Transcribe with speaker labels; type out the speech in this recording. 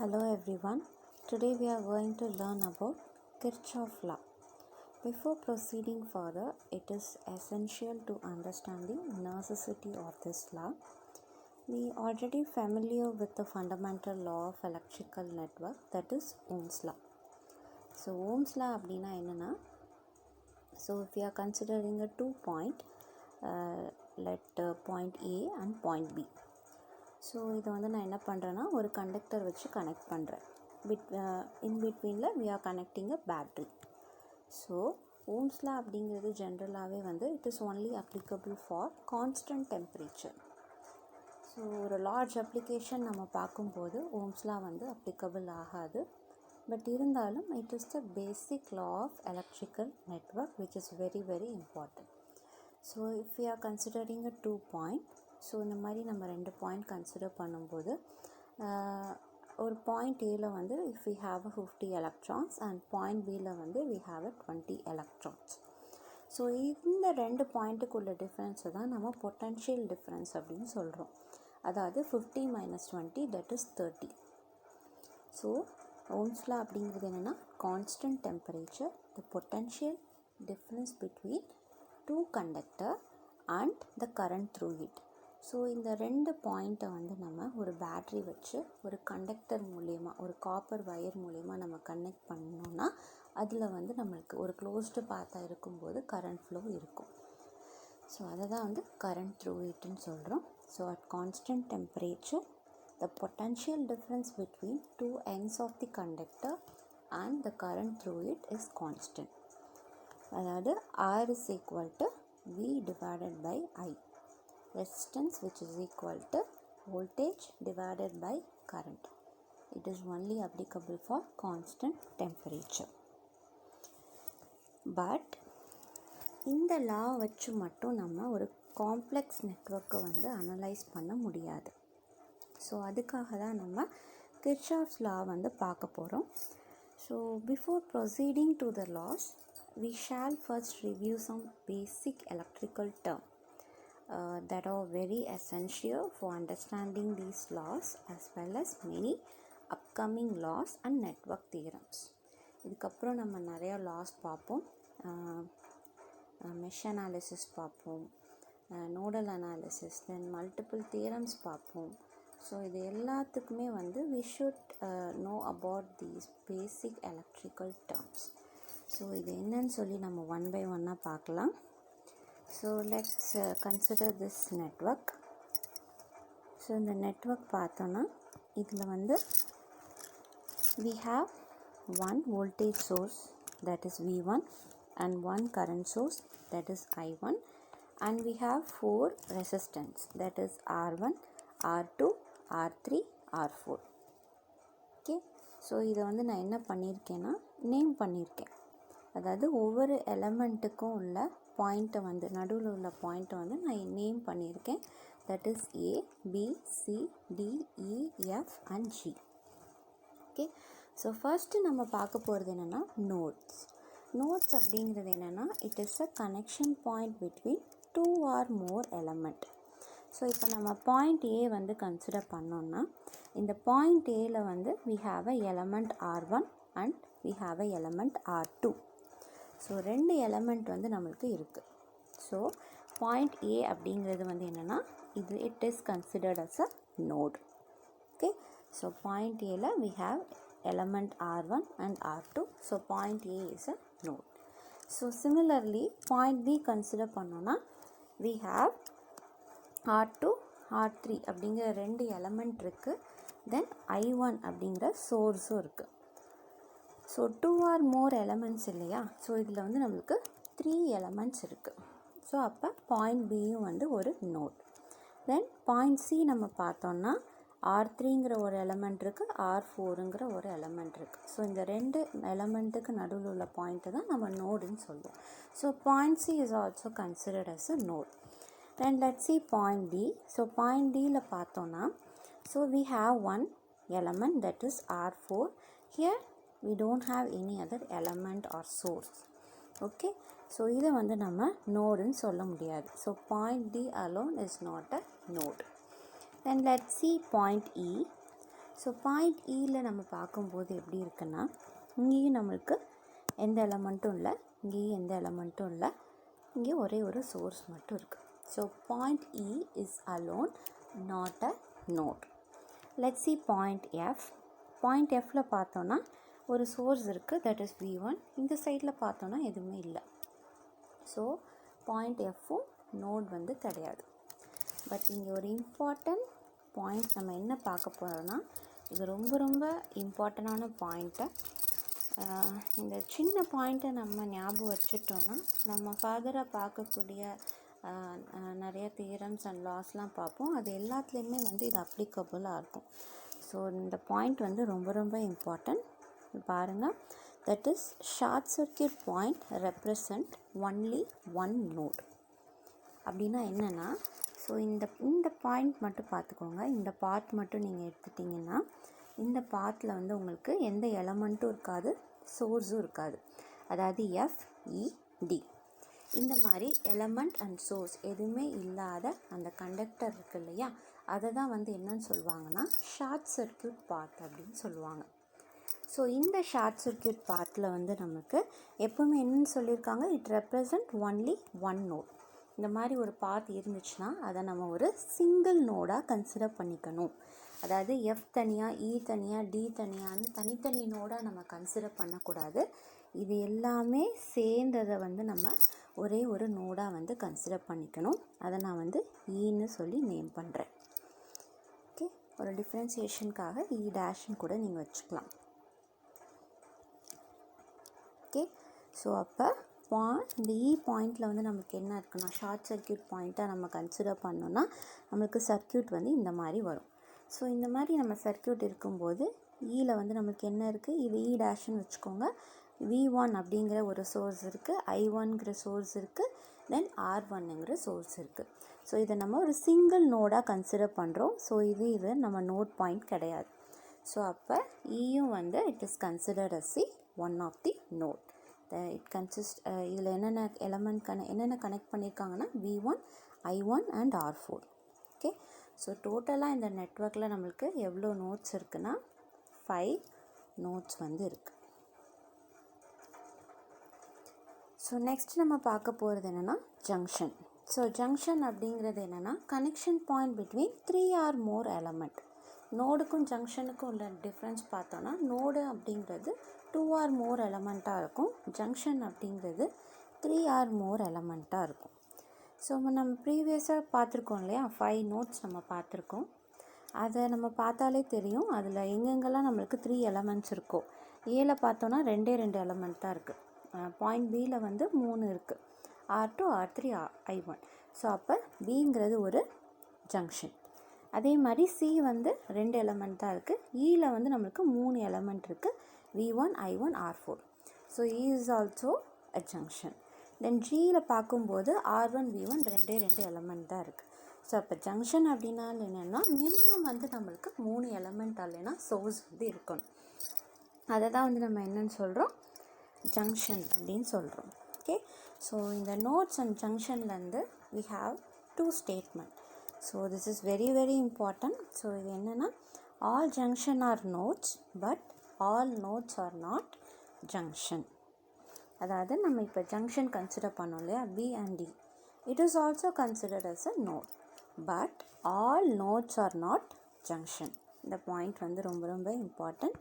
Speaker 1: Hello everyone. Today we are going to learn about Kirchhoff law. Before proceeding further, it is essential to understand the necessity of this law. We are already familiar with the fundamental law of electrical network, that is Ohm's law. So Ohm's law அப்படினா என்னன்னா, so if we are considering a 2 point, let point A and point B. So இதை வந்து நான் என்ன பண்ணுறேன்னா, ஒரு conductor வச்சு connect பண்ணுறேன். இன் பிட்வீனில் we are connecting a battery. So Ohm's law அப்படிங்கிறது ஜென்ரலாகவே வந்து it is only applicable for constant temperature. So ஒரு லார்ஜ் அப்ளிகேஷன் நம்ம பார்க்கும்போது ஓம்ஸ் லா வந்து அப்ளிகபிள் ஆகாது. பட் இருந்தாலும் it is the basic law of electrical network which is very very important. So if we are considering a 2 point, so இந்த மாதிரி நம்ம 2 point consider பண்ணும்போது ஒரு பாயிண்ட் ஏல வந்து if we have a 50 electrons and point பியில் வந்து we have a 20 electrons. So இந்த 2 பாயிண்ட்டுக்குள்ள டிஃப்ரென்ஸை தான் நம்ம பொட்டன்ஷியல் டிஃப்ரென்ஸ் அப்படின்னு சொல்கிறோம். அதாவது 50 - 20 that is 30. So Ohm's law அப்படிங்கிறது என்னென்னா, constant temperature the potential difference between 2 conductor and the current through it. So இந்த 2 பாயிண்ட்டை வந்து நம்ம ஒரு பேட்ரி வச்சு ஒரு கண்டக்டர் மூலயமா, ஒரு காப்பர் வயர் மூலயமா நம்ம கனெக்ட் பண்ணோன்னா அதில் வந்து நம்மளுக்கு ஒரு க்ளோஸ்டு பாத்தாக இருக்கும்போது கரண்ட் ஃப்ளோ இருக்கும். ஸோ அதை தான் வந்து கரண்ட் த்ரூ இட்னு சொல்கிறோம். So at constant temperature the potential difference between 2 ends of the conductor and the current through it is constant. அதாவது R is equal to V divided by I. Resistance which is equal to voltage divided by current. It is only applicable for constant temperature. But இந்த லா வச்சு மட்டும் நம்ம ஒரு complex நெட்வொர்க்கை வந்து analyse பண்ண முடியாது. ஸோ அதுக்காக தான் நம்ம கிர்ச்சாஃப்ஸ் லா வந்து பார்க்க போகிறோம். So before proceeding to the laws, we shall first review some basic electrical terms that are very essential for understanding these laws as well as many upcoming laws and network theorems. இதுக்கப்புறம் நம்ம நிறையா loss பார்ப்போம், mesh analysis பார்ப்போம், nodal analysis, தென் multiple theorems பார்ப்போம். So இது எல்லாத்துக்குமே வந்து we should know about these basic electrical terms. So இது என்னன்னு சொல்லி நம்ம ஒன் பை ஒன்னாக பார்க்கலாம். So let's consider this network. So இந்த நெட்வொர்க் பார்த்தோன்னா இதில் வந்து we have one voltage source that is V1 and one current source that is I1, and we have 4 resistance that is R1, R2, R3, R4. Okay, so இதை வந்து நான் என்ன பண்ணியிருக்கேன்னா name பண்ணியிருக்கேன். அதாவது ஒவ்வொரு எலமெண்ட்டுக்கும் உள்ள பாயிண்ட்டை வந்து நடுவில் உள்ள பாயிண்ட்டை வந்து நான் நேம் பண்ணியிருக்கேன். That is A, B, C, D, E, F and G. Okay, so first நம்ம பார்க்க போகிறது என்னென்னா நோட்ஸ். நோட்ஸ் அப்படிங்கிறது என்னென்னா, it is a connection point between 2 or more element. So இப்போ நம்ம பாயிண்ட் A வந்து கன்சிடர் பண்ணோன்னா, இந்த பாயிண்ட் Aல வந்து we have a element R1 and we have a element R2. So 2 element வந்து நம்மளுக்கு இருக்குது. ஸோ பாயிண்ட் A அப்படிங்கிறது வந்து என்னென்னா, இது it is considered as a node. Okay, so point Aல we have element R1 and R2. So point A is a node. So similarly point B consider பண்ணோன்னா we have R2, R3 அப்படிங்கிற 2 element இருக்குது. தென் I1 அப்படிங்கிற சோர்ஸும் இருக்குது. So 2 or more elements இல்லையா, so இதில் வந்து நம்மளுக்கு 3 elements இருக்குது. ஸோ அப்போ பாயிண்ட் பியும் வந்து ஒரு நோட். தென் பாயிண்ட் சி நம்ம பார்த்தோன்னா R3ங்கிற ஒரு எலமெண்ட் இருக்குது, R4ங்கிற ஒரு எலமெண்ட் இருக்குது. ஸோ இந்த 2 எலமெண்ட்டுக்கு நடுவில் உள்ள பாயிண்ட்டை தான் நம்ம நோடுன்னு சொல்லுவோம். So point C is also considered as a node. Then let's see point D. So point டியில் பார்த்தோன்னா, so we have one element that is R4. Here we don't have any other element or source. Okay, so இதை வந்து நம்ம நோடுன்னு சொல்ல முடியாது. So point D alone is not a node. Then let's see point E. So point ஈயில் நம்ம பார்க்கும்போது எப்படி இருக்குன்னா, இங்கேயும் நம்மளுக்கு எந்த எலமெண்ட்டும் இல்லை, இங்கேயும் எந்த எலமெண்ட்டும் இல்லை, இங்கே ஒரே ஒரு சோர்ஸ் மட்டும் இருக்குது. So point E is alone not a node. Let's see point F. Point எஃப்பில் பார்த்தோன்னா ஒரு சோர்ஸ் இருக்குது, தட் இஸ் V1. இந்த சைடில் பார்த்தோன்னா எதுவுமே இல்லை. ஸோ பாயிண்ட் எஃப்பும் நோட் வந்து கிடையாது. பட் இங்கே ஒரு இம்பார்ட்டண்ட் பாயிண்ட் நம்ம என்ன பார்க்க போகிறோன்னா, இது ரொம்ப ரொம்ப இம்பார்ட்டண்டான பாயிண்ட்டை. இந்த சின்ன பாயிண்ட்டை நம்ம ஞாபகம் வச்சுட்டோன்னா நம்ம ஃபர்தராக பார்க்கக்கூடிய நிறைய தியரம்ஸ் அண்ட் லாஸ்லாம் பார்ப்போம். அது எல்லாத்துலேயுமே வந்து இது அப்ளிகபிளாக இருக்கும். ஸோ இந்த பாயிண்ட் வந்து ரொம்ப ரொம்ப இம்பார்ட்டன்ட். பாருங்கள், that is short circuit point represent only one node. அப்படின்னா என்னென்னா, ஸோ இந்த பாயிண்ட் மட்டும் பார்த்துக்கோங்க. இந்த பார்ட் மட்டும் நீங்கள் எடுத்துட்டிங்கன்னா, இந்த பார்ட்டில் வந்து உங்களுக்கு எந்த எலமெண்ட்டும் இருக்காது, சோர்ஸும் இருக்காது. அதாவது FED இந்த மாதிரி எலமெண்ட் அண்ட் சோர்ஸ் எதுவுமே இல்லாத அந்த கண்டக்டர் இருக்குது இல்லையா, அதை தான் வந்து என்னன்னு சொல்லுவாங்கன்னா ஷார்ட் சர்க்யூட் பார்ட் அப்படின்னு சொல்லுவாங்க. ஸோ இந்த ஷார்ட் சர்க்யூட் பார்ட்டில் வந்து நமக்கு எப்போவுமே என்னன்னு சொல்லியிருக்காங்க, it represent only one node. இந்த மாதிரி ஒரு பார்ட் இருந்துச்சுன்னா அதை நம்ம ஒரு சிங்கிள் நோடாக கன்சிடர் பண்ணிக்கணும். அதாவது எஃப் தனியாக, இ தனியாக, டி தனியான்னு தனித்தனி நோடாக நம்ம கன்சிடர் பண்ணக்கூடாது. இது எல்லாமே சேர்ந்ததை வந்து நம்ம ஒரே ஒரு நோடாக வந்து கன்சிடர் பண்ணிக்கணும். அதை நான் வந்து ஈன்னு சொல்லி நேம் பண்ணுறேன். ஓகே, ஒரு டிஃப்ரென்சியேஷனுக்காக இ டேஷ்ன்னு கூட நீங்கள் வச்சுக்கலாம். ஓகே, ஸோ அப்போ இந்த இ பாயிண்டில் வந்து நமக்கு என்ன இருக்குன்னா, ஷார்ட் சர்க்யூட் பாயிண்ட்டாக நம்ம கன்சிடர் பண்ணோன்னா நம்மளுக்கு சர்க்யூட் வந்து இந்த மாதிரி வரும். ஸோ இந்த மாதிரி நம்ம சர்க்யூட் இருக்கும்போது ஈயில் வந்து நமக்கு என்ன இருக்குது, இது இ டேஷ்ன்னு வச்சுக்கோங்க. V1 அப்படிங்கிற ஒரு சோர்ஸ் இருக்குது, I1ங்கிற சோர்ஸ் இருக்குது, தென் R1ங்கிற சோர்ஸ் இருக்குது. ஸோ இதை நம்ம ஒரு சிங்கிள் நோடாக கன்சிடர் பண்ணுறோம். ஸோ இது நம்ம நோட் பாயிண்ட் கிடையாது. ஸோ அப்போ ஈயும் வந்து it is considered as one of the node. இட் கன்சிஸ்ட் இதில் என்னென்ன எலமெண்ட் என்னென்ன கனெக்ட் பண்ணியிருக்காங்கன்னா V1, I1 and R4. Okay, so டோட்டலாக இந்த நெட்வொர்க்கில் நம்மளுக்கு எவ்வளோ நோட்ஸ் இருக்குன்னா 5 நோட்ஸ் வந்து இருக்குது. ஸோ நெக்ஸ்ட் நம்ம பார்க்க போகிறது என்னென்னா ஜங்ஷன். ஸோ ஜங்ஷன் அப்படிங்கிறது என்னென்னா connection point between 3 or more element. நோடுக்கும் ஜங்ஷனுக்கும் உள்ள டிஃப்ரென்ஸ் பார்த்தோன்னா, நோடு அப்படிங்கிறது 2 ஆர் மோர் எலமெண்ட்டாக இருக்கும், ஜங்ஷன் அப்படிங்கிறது 3 ஆர் மோர் எலமெண்ட்டாக இருக்கும். ஸோ நம்ம ப்ரீவியஸாக பார்த்துருக்கோம் இல்லையா, 5 நோட்ஸ் நம்ம பார்த்துருக்கோம். அதை நம்ம பார்த்தாலே தெரியும் அதில் எங்கெங்கெல்லாம் நம்மளுக்கு 3 எலமெண்ட்ஸ் இருக்கோ. ஏல பார்த்தோன்னா 2 எலமெண்ட் தான் இருக்குது. பாயிண்ட் பியில் வந்து 3 இருக்குது, R2, R3, I1. ஸோ அப்போ பிங்கிறது ஒரு ஜங்ஷன். அதே மாதிரி சி வந்து 2 எலமெண்ட் தான் இருக்குது. ஈயில் வந்து நம்மளுக்கு 3 எலமெண்ட் இருக்குது, V1, I1, R4. So E is also a junction. தென் ஜியில் பார்க்கும்போது R1, V1 2 எலமெண்ட் தான் இருக்குது. ஸோ அப்போ ஜங்ஷன் அப்படின்னா என்னென்னா மினிமம் வந்து நம்மளுக்கு 3 எலமெண்ட் இல்லைன்னா சோர்ஸ் வந்து இருக்கணும். அதை தான் வந்து நம்ம என்னன்னு சொல்கிறோம், ஜங்ஷன் அப்படின்னு சொல்கிறோம். ஓகே, ஸோ இந்த நோட்ஸ் அண்ட் ஜங்ஷன்லேருந்து we have 2 statement. So this is very very important. So இது என்னென்னா, all junction are nodes but all nodes are not junction. அதாவது நம்ம இப்போ ஜங்ஷன் கன்சிடர் பண்ணோம் இல்லையா, B and D, it is also considered as a node but all nodes are not junction. இந்த point வந்து ரொம்ப ரொம்ப இம்பார்ட்டன்ட்.